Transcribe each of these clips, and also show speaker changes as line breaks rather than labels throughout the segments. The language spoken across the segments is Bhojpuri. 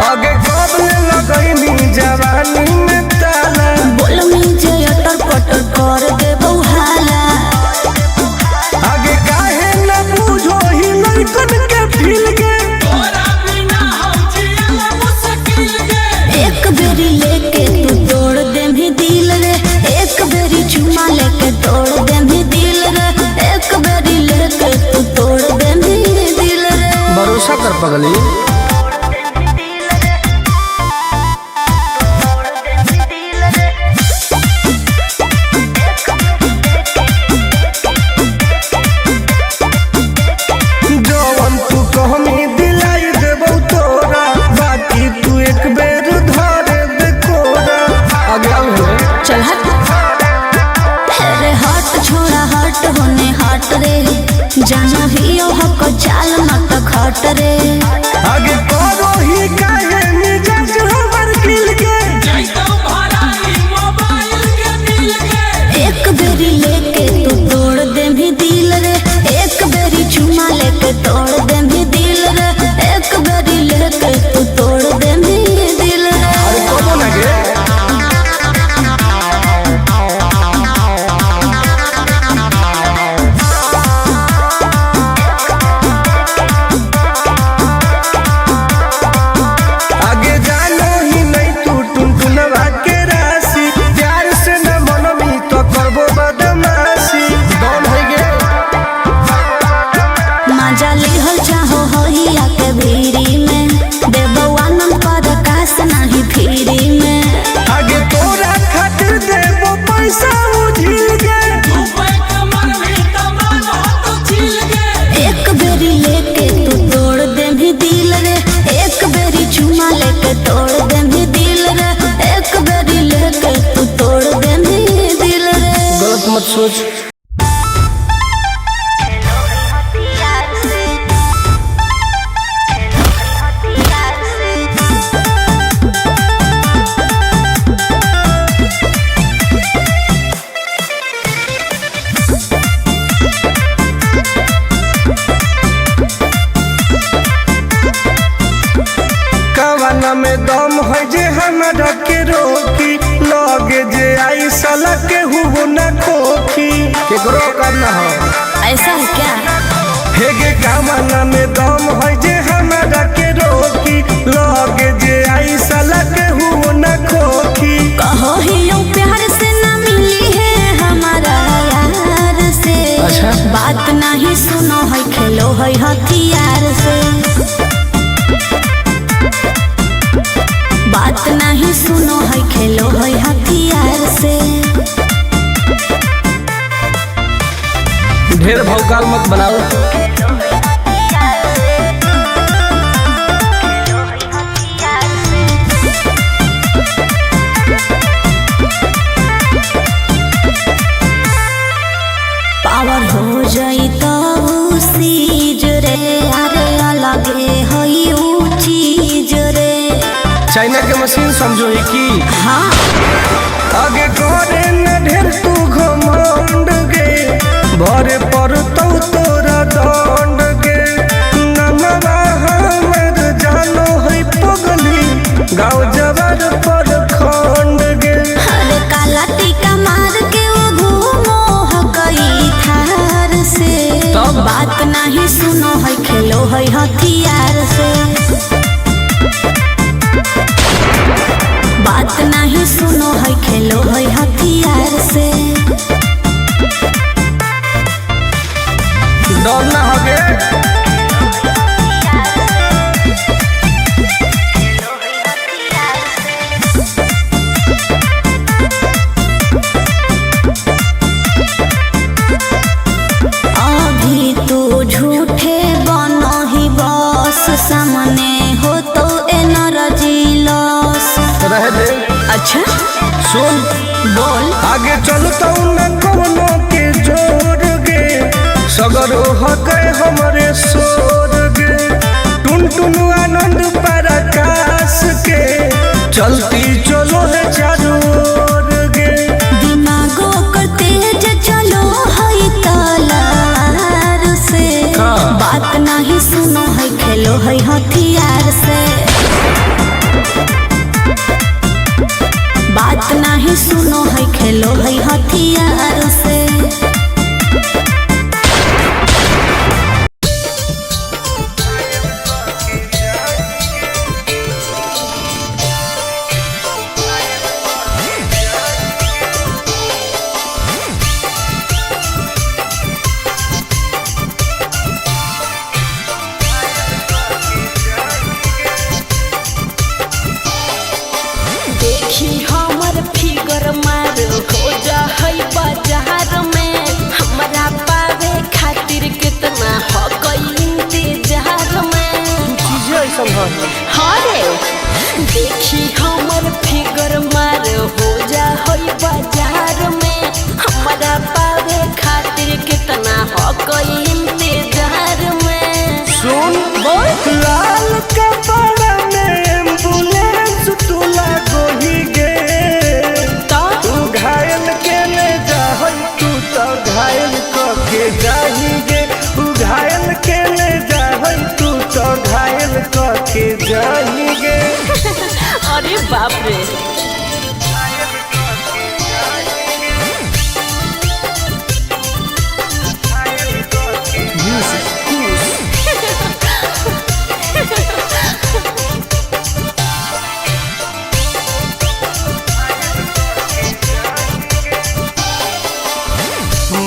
आगे कब लगैनी जवानी में ताला
बोलमी जे अटर पटर कर दे बौहाला।
आगे काहे न बुझो ही लड़कन के फील के
एक बेरी लेके तू तोड़ दे भी दिल रे, एक बेरी चुमा लेके तोड़ दे भी दिल रे, एक बेरी लेके तू तोड़ दे भी दिल रे।
भरोसा कर पगली जवन तू कहमी दिलाई देबो तोरा, बाकी तू एक बेर धरे दे कोरा। आगे आओ
चल हट अरे हट छोड़ा हट होने हट रे, जानो ही ओ हक चाल मत खट रे।
आगे करो ही काहे मिजाज हमर खिल के
एक बेरी लेके तू तोड़ दे भी दिल रे, एक बेरी चुमा लेके तोड़ दे भी दिल रे, एक बेरी लेके तू तोड़ दे भी दिल रे।
अरे कबो ना गे आगे जानो ही नहीं तू टुनटुनवा के राशि, प्यार से न मनमी तो करबो बदमाशी। दम है गे
मजा लिहल चाहो होइया के भीरी में, देबो आनंद पर कास नहीं फिरी में।
आगे तोरा खातिर देबो पैसा उझिल गे
एक बेरी लेके तू तोड़ दे भी दिल रे, एक बेरी चुमा लेके तोड़ दे भी दिल रे, एक बेरी लेके तू तोड़ दे भी दिल रे।
गलत मत सोच कवाना में दम है जे हमरा के रोकी, लगे जे आई साला के हुबो ना खोखी। केकरो करना हो
ऐसा है क्या?
हे गे कवाना में दम है जे हमरा के रोकी, लगे जे आई साला के हुबो ना खोखी।
कहो ही यूं प्यार से ना मिली है हमारा यार से।
अच्छा।
बात नहीं सुनो है खेलो है हथियार से। बात नहीं सुनो है खेलो है हथियार से।
ढेर भौकाल मत बनाओ
पावर हो जाई तो सीज रे, अरे अलगे हई ऊ चीज रे।
चाइना के मशीन समझो ही की
हाँ
आगे करे न ढेर तू घमंड गे, भरे पड़तौ तोरा दंड गे। नमवा हमर जानो है पगली, गाँव जवार पर खंड गे।
अरे काला टीका मार के वो घूमो हकई थार से।
तब?
बात नहीं सुनो है खेलो है हथियार से। बात नहीं सुनो है खेलो है हथियार से।
डर ना होगे
अभी तू झूठे बनो ही बस, सामने हो तो एनर्जी लॉस।
रह दे
अच्छा
सुन
बोल।
आगे चलता न कोनो के जोर गे, सगर हो गए हमरे सोर गे। टुनटुन आनंद पराकाश के चलती चलो है चारों ओर गे।
दिमागो कर तेज चलो है तलवार से।
हाँ।
बात नहीं सुनो है खेलो है हथियार यार से। बात नहीं सुनो है खेलो है हथियार से।
देखी हमर फिगर मार हो जा है बाजार में। हमरा पावे खातिर कितना हो गई इंतजार में।
चीजें ऐसा
हाँ रे देखी हमर फिगर मार हो जा है बाजार में। हमरा पावे खातिर कितना हो गई इंतजार में।
सुन
बोल
लाल कपड़ा में एम्बुलेंस तू लागोही गे।
तो
तू घायल के ले जाहै तू तो घायल के जाही गे। तू घायल के ले जाहै तू तो घायल के जाही गे।
अरे बाप रे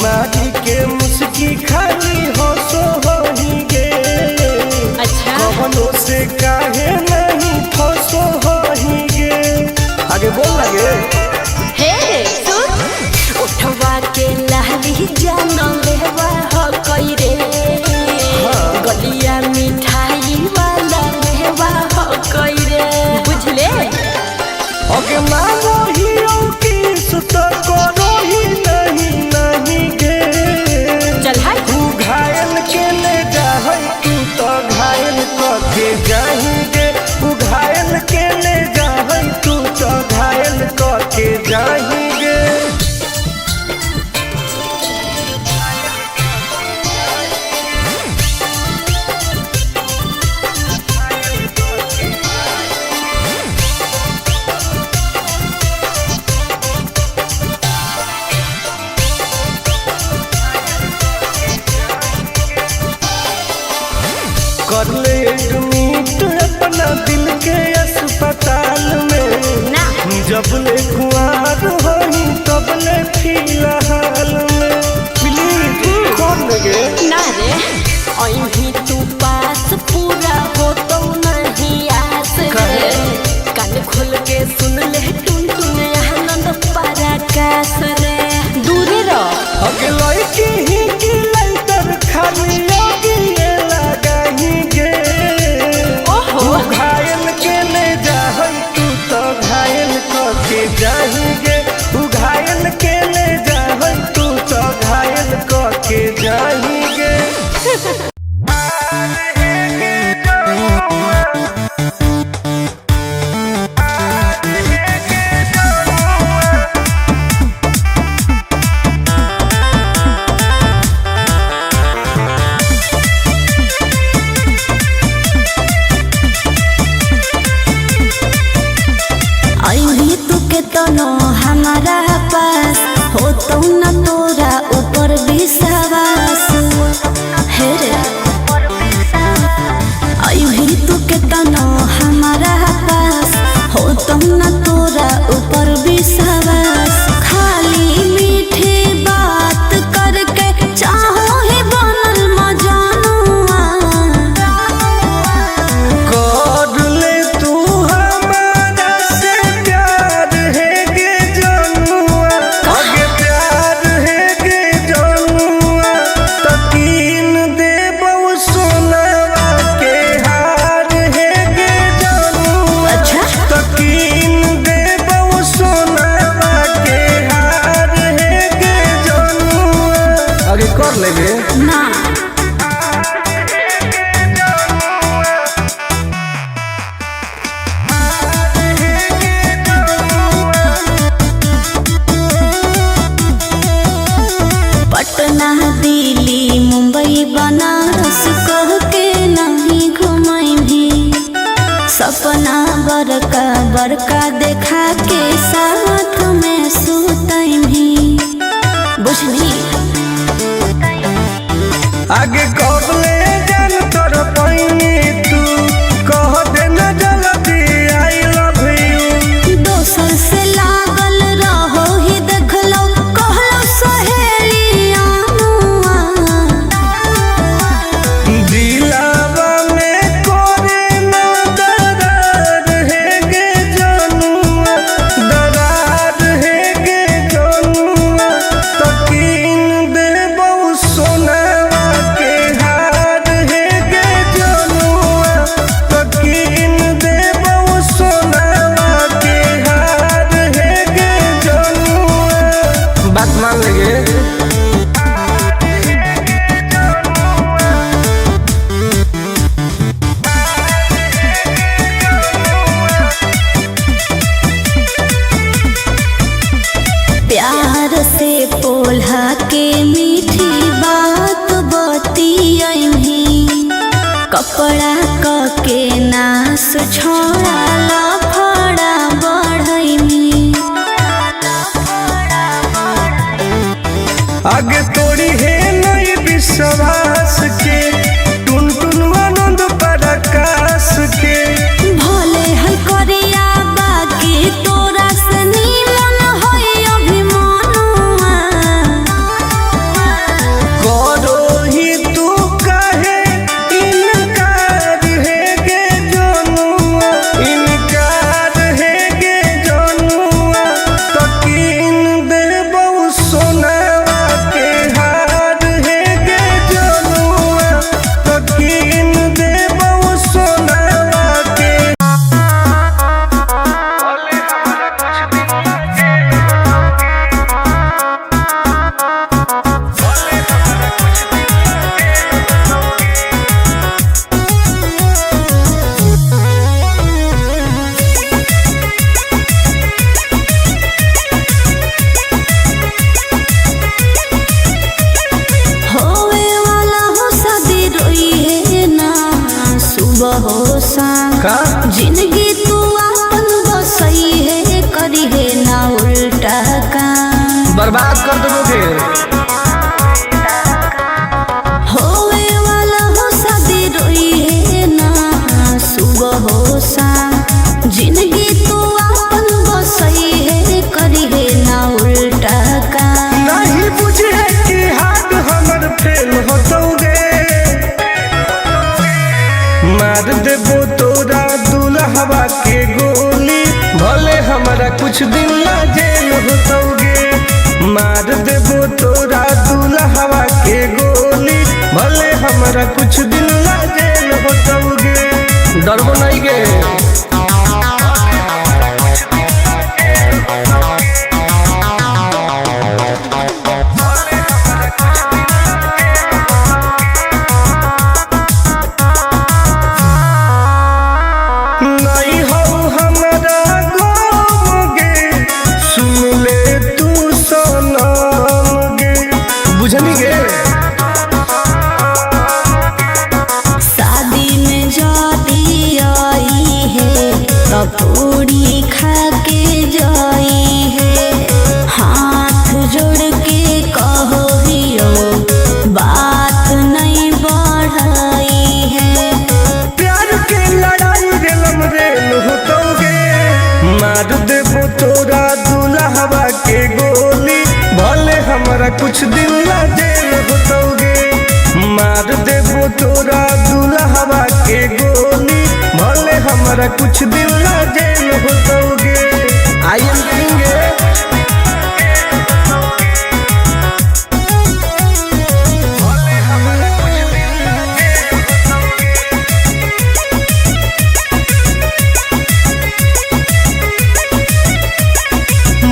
मारी के मुस्की खाली हो सो होही गे।
अच्छा
कवनों से काहे नहीं फसो होही गे। आगे बोल लगे
हे सुन उठवा के लहली जान लेवा हो कई रे। गलिया मिठाई वाला लेवा हो कई रे बुझले।
अगे मानो ही किस तो करो ही नहीं गे।
चल हाय
तू घायल के ले जाहै तू तो घायल के जाही गे। तू घायल के ले जाहै तू तो घायल के जाही गे। कर ले एडमिट अपना दिल के अस्पताल में।
ना
जब ले कुआर होही तब ले फिलहाल में। प्लीज कौन लगे
ना रे अहीं तू पास पूरा हो तो नहीं आस रे। कान खोल के सुन ले टुन टुन आनंद पराकाश रे। दूर रह
अगे लड़की ही की लैटर खाली योगी ये लगाही गे।
ओहो
तू घायल के ले जाहै तू तो घायल के जाही गे। तू घायल के ले जाहै तू तो घायल के जाही गे।
अभी तू के तनो हमारा पास हो तो न तोरा ऊपर विश्वास हे रे। अभी तू के तनो हमारा पास हो तो न तोरा ऊपर विश्वास। खाली मीठी बात करके चाहो ही बनल मजानुआ।
कर ले तू हमारा से प्यार है गे जानू।
सपना बड़का बड़का देखा के साथ में सुतई भी बुझनी
आगे कबले जान तोर पैनी तू कह देना जल्दी आई लव यू
दोसर से लागल रहो ही देखलो कहलो सहेलिया
दिलावा में कोरे ना दरार है गे जनुआ दरार है गे जनुआ तकीन दे बहु सोनावा के हार है गे जनुआ तकीन दे बहु सोनावा के हार है गे जनुआ बात मान लेगे
प्यार से पोल्हा के मीठी बात बतियही कपड़ा क के नास छोड़ा लफड़ा बढ़ई
आगे तोड़ी है नई विश्वास के टुन टुन आनंद पराकाश के
भले है करिया बाकी तोरा से नीमन है अभिमानुआ
करो ही तू कहे इनकार है गे जनुआ इनकार है गे जनुआ तकीन दे बहु सोनावा के हार है गे जनुआ तकीन दे बहु सोनावा के
होवे वाला हो शादी रोई है ना सुबह हो शाम
का
जिंदगी तू अपन बसई है करी है ना उल्टा काम
बर्बाद कर दोगे
होवे वाला हो शादी रोई है ना सुबह हो शाम जिंदगी तू अपन बसई है करी है ना उल्टा काम
नहीं बुझे कि हाथ हमर फेल होतोगे मार देबो तोरा दुल्हवा के गोली भले हमारा कुछ दिन ला जेल होतोगे मार देबो तोरा दुल्हवा के गोली भले हमारा कुछ दिन ला जेल होतोगे डरबो नहीं गे नहीं हो हमरा गम गे सुन ले तू सनम गे बुझनी गे
शादी में जाती आई है तो पूरी खा के जाई है हाथ जोड़ के कहो हियो बात नहीं बढ़ाई है
प्यार के लड़ाई रेलम रेल होतोगे मार देबो तोरा दुल्हवा के गोली भले हमारा कुछ दिन ला जेल होतोगे मार देबो तोरा दुल्हवा के गोली भले हमारा कुछ दिन ला जेल होतोगे आई एम किंग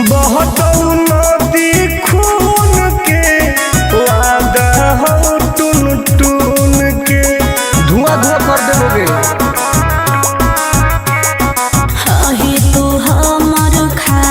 बहुत नदी खून के वादा हो टुन टुन के धुआं धुआं कर देबोगे
हही तू हमर खा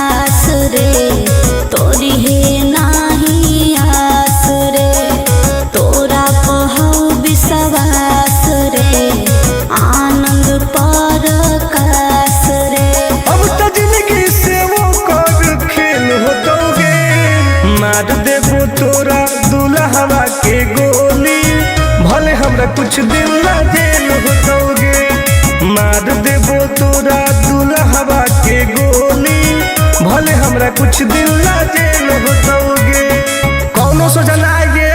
देबो तोरा दुल्हवा के गोली, भले हमरा कुछ दिन ला जेल होतोगे। कौनो सोचा ना आगे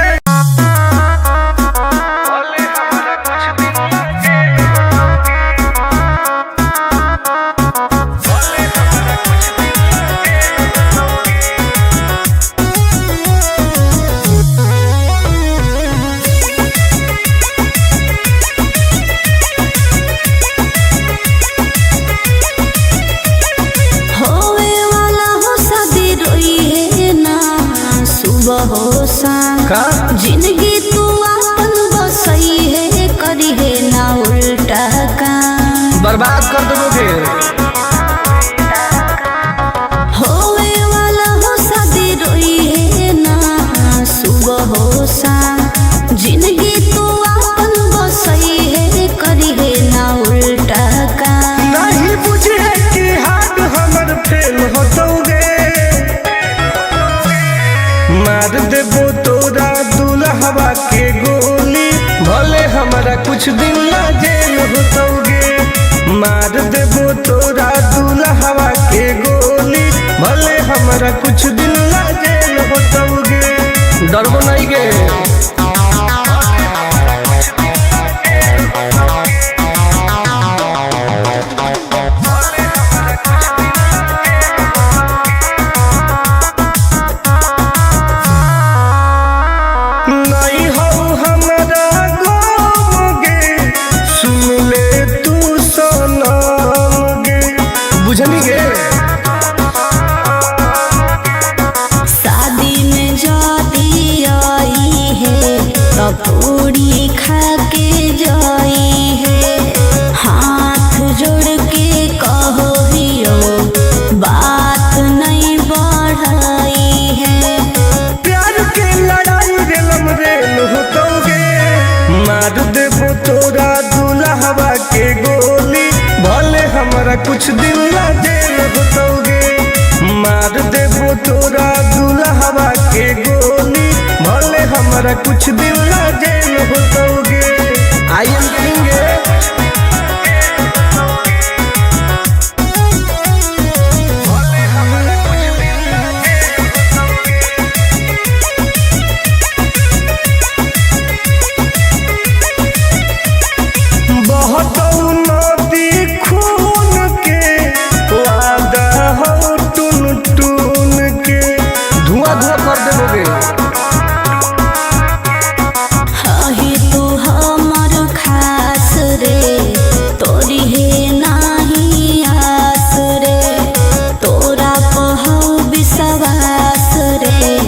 हो
का
जिंदगी तू अपन बसई है, करी है ना उल्टा काम,
बर्बाद कर दोगे।
होवे वाला हो शादी रोई है ना सुबह हो शाम, जिंदगी तू अपन बसई है, करी है ना उल्टा काम।
नहीं बुझे कि हाथ हमर फेल होतोगे, मार देबो तोरा दुल्हवा के गोली, भले हमरा कुछ दिन ला जेल होतोगे। मार देबो तोरा दुल्हवा के गोली, भले हमरा कुछ दिन ला जेल होतोगे। डरबो नहीं गे।
शादी में जाती आई है तो पूरी खा के जाई है, हाथ जोड़ के कहो हियो बात नहीं बढ़ाई है।
प्यार के लड़ाई रेलम रेल होतोगे, मार देबो तोरा दुल्हवा के गोली, भले हमरा कुछ दिन ला जेल होतोगे। मार देबो तोरा दुल्हवा के गोली, भले हमरा कुछ दिन ला जेल होतोगे। आई एम करेंगे बहुत नदी खून के वादा हो टून टून के, धुआं धुआं कर देबोगे।
हही तू हमर खास रे, तोरी है नाही आस रे, तोरा पहौ विश्वास रे,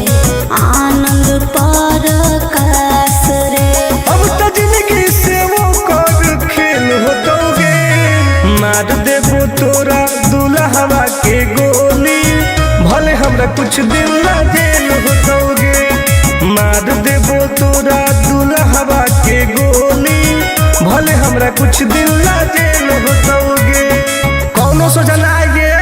आनंद पर कास रे।
अब तो जिंदगी से वो कर खेल होतोगे, मार देबो तोरा दुल्हवा के गोली, भले हमरा कुछ दिन ला जेल होतोगे। मार देबो तोरा दुल्हवा के गोली, भले हमरा कुछ दिन ला जेल होतोगे। कौनो सोचा ना आगे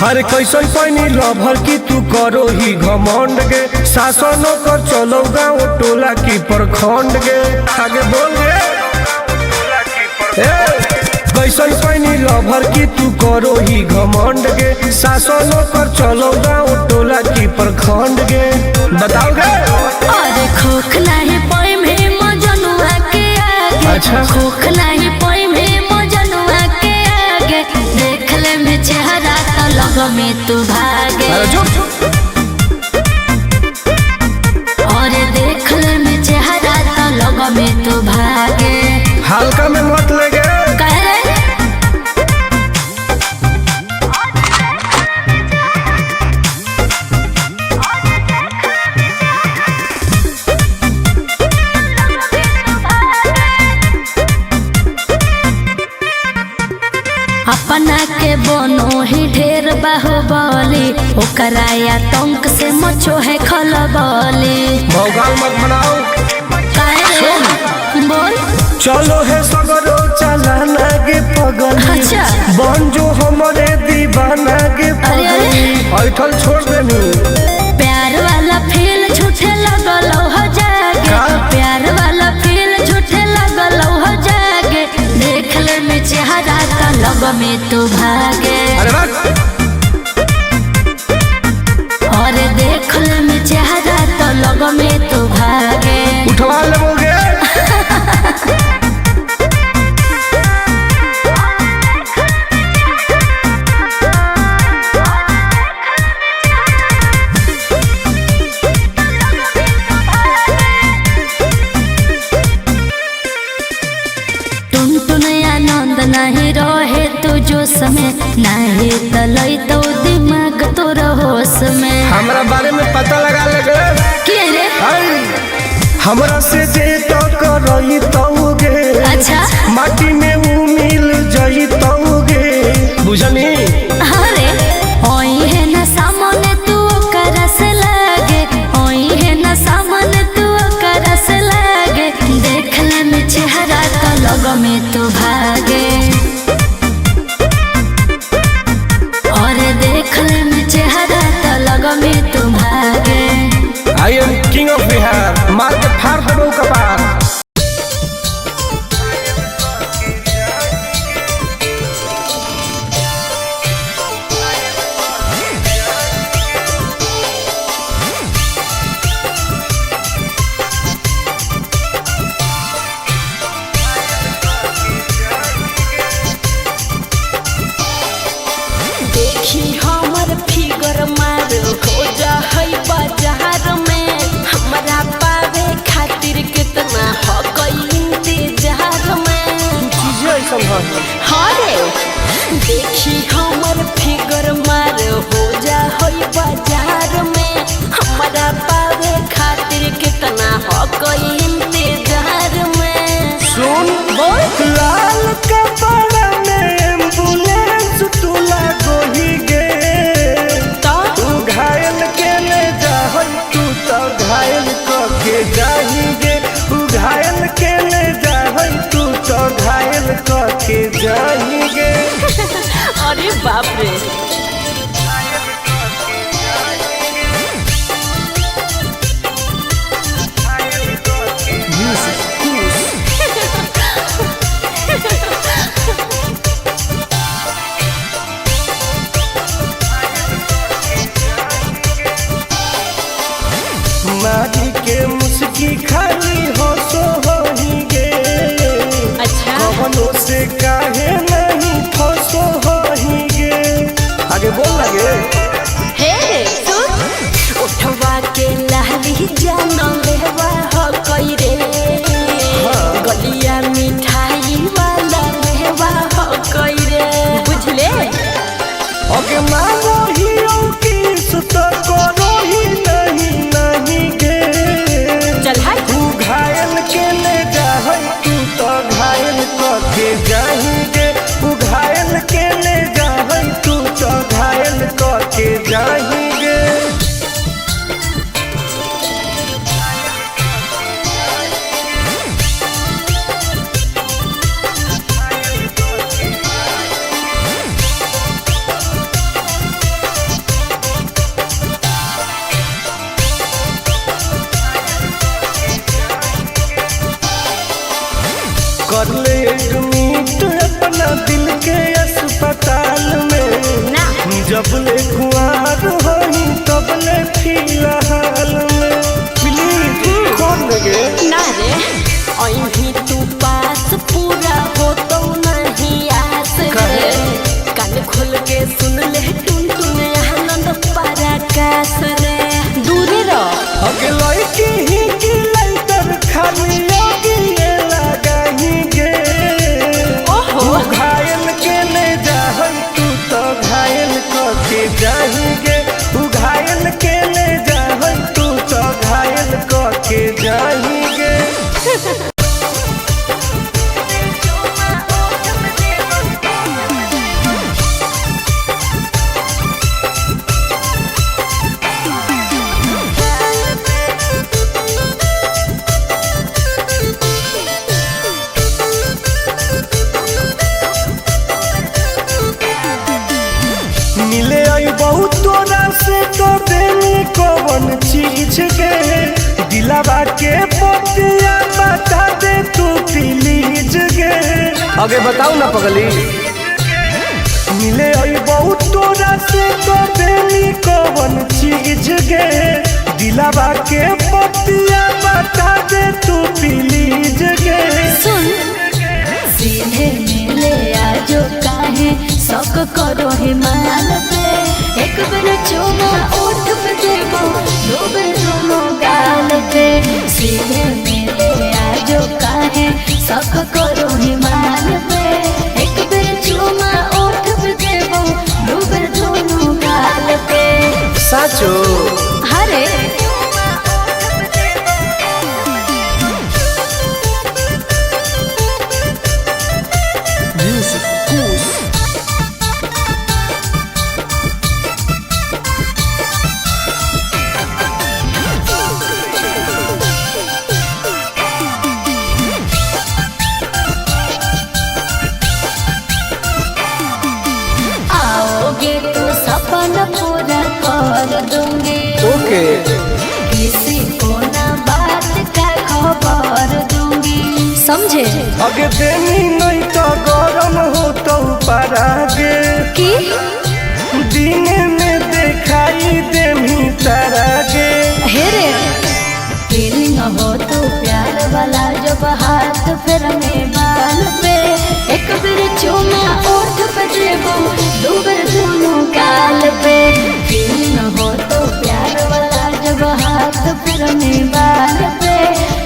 हर कैसन पैनी लभर की तू करो ही घमंड गे, शासनों कर चलो गाँव टोला की प्रखंड गे। आगे बोल गे कैसन पैनी लभर की तू करो ही घमंड गे, शासनों कर चलो गाँव टोला की प्रखंड गे। बताओ गे।
अरे खोखला है पोई में मजनुआ के आगे,
अच्छा
खोखला है पोई में मजनुआ के आगे, देख ले में चेहरा तो लग में तू भागे। और देख ले में चेहरा तो लग में तू भागे।
हल्का में मत लगे।
कह रे अपना के बनो ही ढेर बाहुबली ओकरा आतंक से मचो है खलबली।
भौकाल मत बनाओ।
बोल
चलो है सगरो चलाना गे पगली।
अच्छा।
बन जो हमारे दीवाना गे पगली। ऐठल छोड़ देनी।
प्यार वाला फील झूठे लगल हो जागे। प्यार वाला फील झूठे लगल हो जागे। देख ले में चेहरा का लग में तू भागे। और देख ले में चेहरा तो लग में तू भागे।
उठवा लोगे।
नहीं रहे तू जो समय नहीं तलई तो दिमाग तो होश में।
हमरा बारे में पता लगा लगे
के रे
हमरा से जे तो करई तौगे।
अच्छा
माटी में उ मिल जई तौगे बुझनी।
अरे ओई है ना सामने तू कर से लागे। ओई है ना सामने तू कर से लागे। देख ले में चेहरा तो लग में तू भागे।
I am king of Bihar. मार के फाड़ दो कपार।
देखी हमर फिगर मार हो जा है बाजार में। हमरा पावे खातिर कितना हो गई इंतजार में।
चीजें ऐसा है।
हाँ रे देखी हमर फिगर मार हो जा है बाजार में। हमरा पावे खातिर कितना हो गई इंतजार में।
सुन
बोल
लाल कपड़ा में एम्बुलेंस तुला गोही गे।
तो
तू घायल के ले जाहई तू तो घायल के जाहीगे। तू घायल के ले जाहई तू तो घायल के जाहीगे।
अरे बाप रे
माटी के मुस्की खाली हो सो होही गे।
अच्छा
कवनो से काहे नहीं फसो होही गे। आगे बोल लगे।
हे सुन उठवा के लहरी जाना लेवा हो कई रे। गलिया मिठाई वाला लेवा हो कई रे। बुझले
ओके मारो ही किस तो करो ही नहीं गे।
चल हाय
तू घायल के ले जाहई तू तो घायल के जाहीगे। तू घायल के ले जाहई तू तो घायल के जाहीगे। कर ले एडमिट अपना दिल के अस्पताल में।
ना
जब ले कुआर होई तब ले फिलहाल में। प्लीज कर लगे।
ना रे अभी तू पास पूरा हो तो नहीं आस रे। कान खोल के सुन ले टुन टुन आनंद पराकाश रे। दूरे रह
अगला की ही की लाइटर खाली योगी ये लगाही गे।
ओहो
घायल के ले जाहई तू तो घायल के जाहीगे। तू घायल के ले जाहई तू तो घायल के जाहीगे। दिलावा के पोतिया बता दे तू प्लीज गे। आगे बताऊ ना पगली। मिले आई बहुत तोरा से तो देनी कौन चीज गे। दिलावा के पोतिया बता दे तू प्लीज गे।
सुन सीधे मिले आजो काहे शौक करो हिमाल पे। एक बेर चुमा ओठ पे देबो दो बेर दोनों गाल पे। सीधे मिले आजो काहे शौक करो हिमाल पे। एक बेर चुमा ओठ पे देबो दो बेर दोनों गाल पे।
साचो
हरे सपना पूरा कर दूंगी।
ओके
किसी को ना बात का खबर दूंगी। समझे?
आगे देनी नहीं तो गरम हो तो परागे
कि
दिन में दिखाई देमी तारागे।
हेरे फीलिंग हो तो प्यार वाला जब हाथ फिर में बाल पे। एक बेर चुमा ओठ पे देबो दो बेर दोनों गाल पे। फीलिंग हो तो प्यार वाला जब हाथ फिर में बाल पे।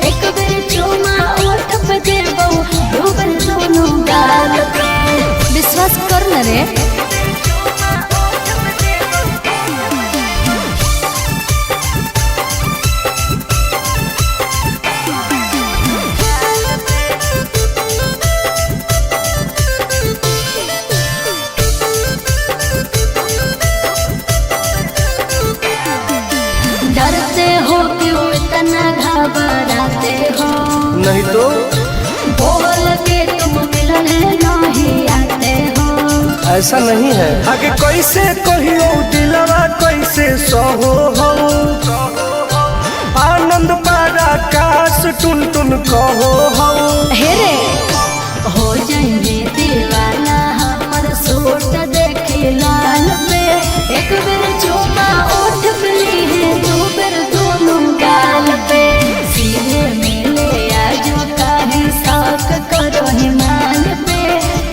एक बेर चुमा ओठ पे देबो दो बेर दोनों गाल पे। विश्वास कर न रे। डरते हो क्यों इतना घबराते हो?
नहीं तो
बोल के तुम मिलने नहीं आते हो।
ऐसा नहीं है। आगे कैसे कहियो दिलवा कैसे सहो हो। आनंद पारा काश टुन टुन कहो हो।
हेरे हो जाएंगे दीवाना हमर सूट देखे लाल पे। एक बेर चुमा ओठ पे ली दो बेर दोनों गाल पे। सीधे मिले आजो काहे शौक करो हिमाल पे।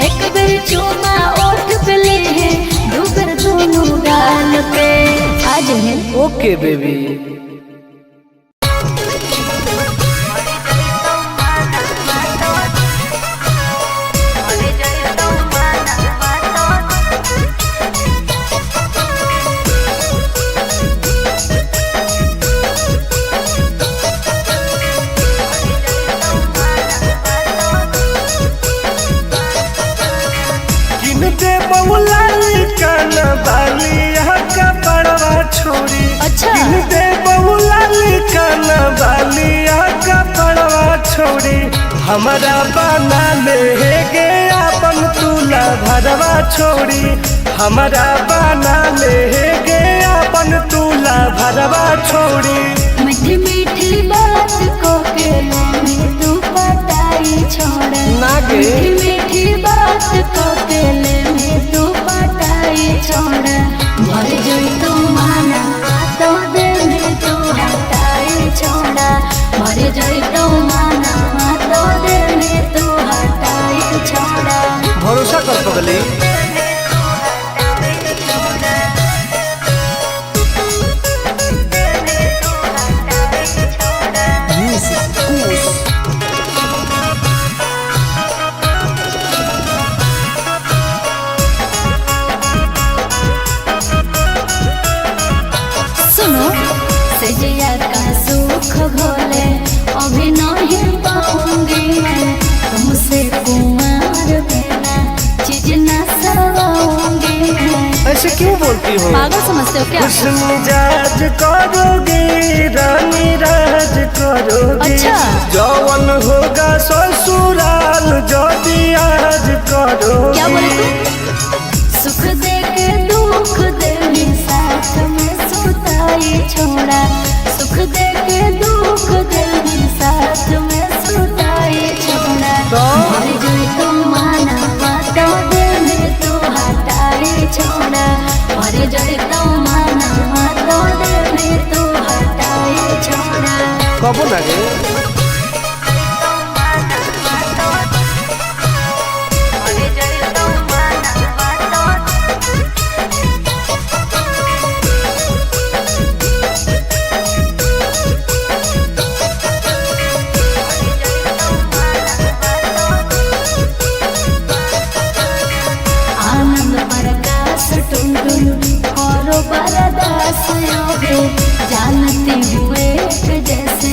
एक बेर चुमा ओठ पे ली दो बेर दोनों गाल पे। आज है
ओके बेबी। छोड़ी
अच्छा
दे बहुला काना बालिया का पड़वा छोड़ी। हमारा बना ले गे अपन तुला भरवा छोड़ी। हमारा बना ले गे अपन तुला भरवा छोड़ी।
मीठी मीठी बात को के में तू पटाई छोड़।
नागे
मीठी मीठी बात को के में तू पटाई छोड़। भर जोई तू माना तो दे में तू हटाई छोड़ा। भर जोई तू माना तो दे में तू हटाई छोड़ा।
भरोसा कर पगली।
सुनो सजिया का सुख घोले अभी नहीं पाऊंगी मैं। तुमसे कुमार बिना चीज न सवाऊंगी मैं।
ऐसे क्यों बोलती हो?
पागल समझते हो क्या?
खुश मिजाज करोगी रानी राज करोगी।
अच्छा
जौवन होगा ससुराल जो आज करोगी।
क्या बोले तू? सुख दे के दुख दे साथ में सुताई हटाई छोड़ा सुख दे के दुख दिल में साथ में सुताई छोड़ा मर जाए तो माना तो दिल में तू हटाई छोड़ा मर जाए तो माना तो दिल में तू हटाई छोड़ा
कबो ना रे
आनंद प्रकाश टुनटुन करो बरदास योगे जानते हुए कि जैसे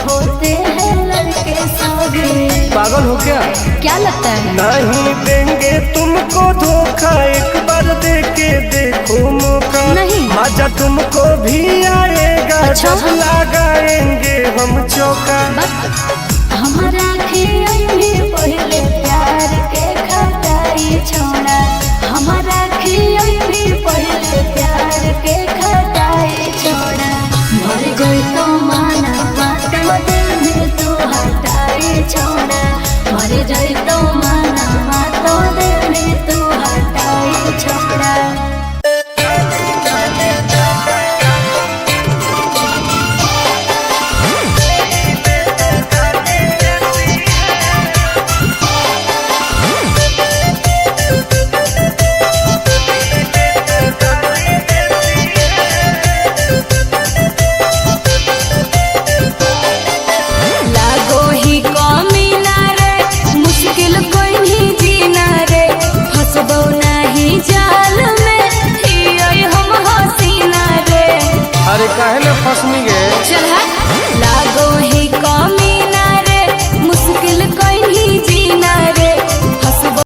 होते हैं लड़के सौगे
पागल हो
क्या लगता है
नहीं देंगे तुमको धोखा एक बार दे के देखो मौका
नहीं।
मजा तुमको भी आएगा
अच्छा।
जब लगाएंगे हम चौका
हमारा खियाई भी पहले प्यार के खटाई छोड़ा हमारा खियाई भी पहले प्यार के खटाई छोड़ा मर गई तो माना तो दिल में तू हटाई छोड़ा मर जाए तो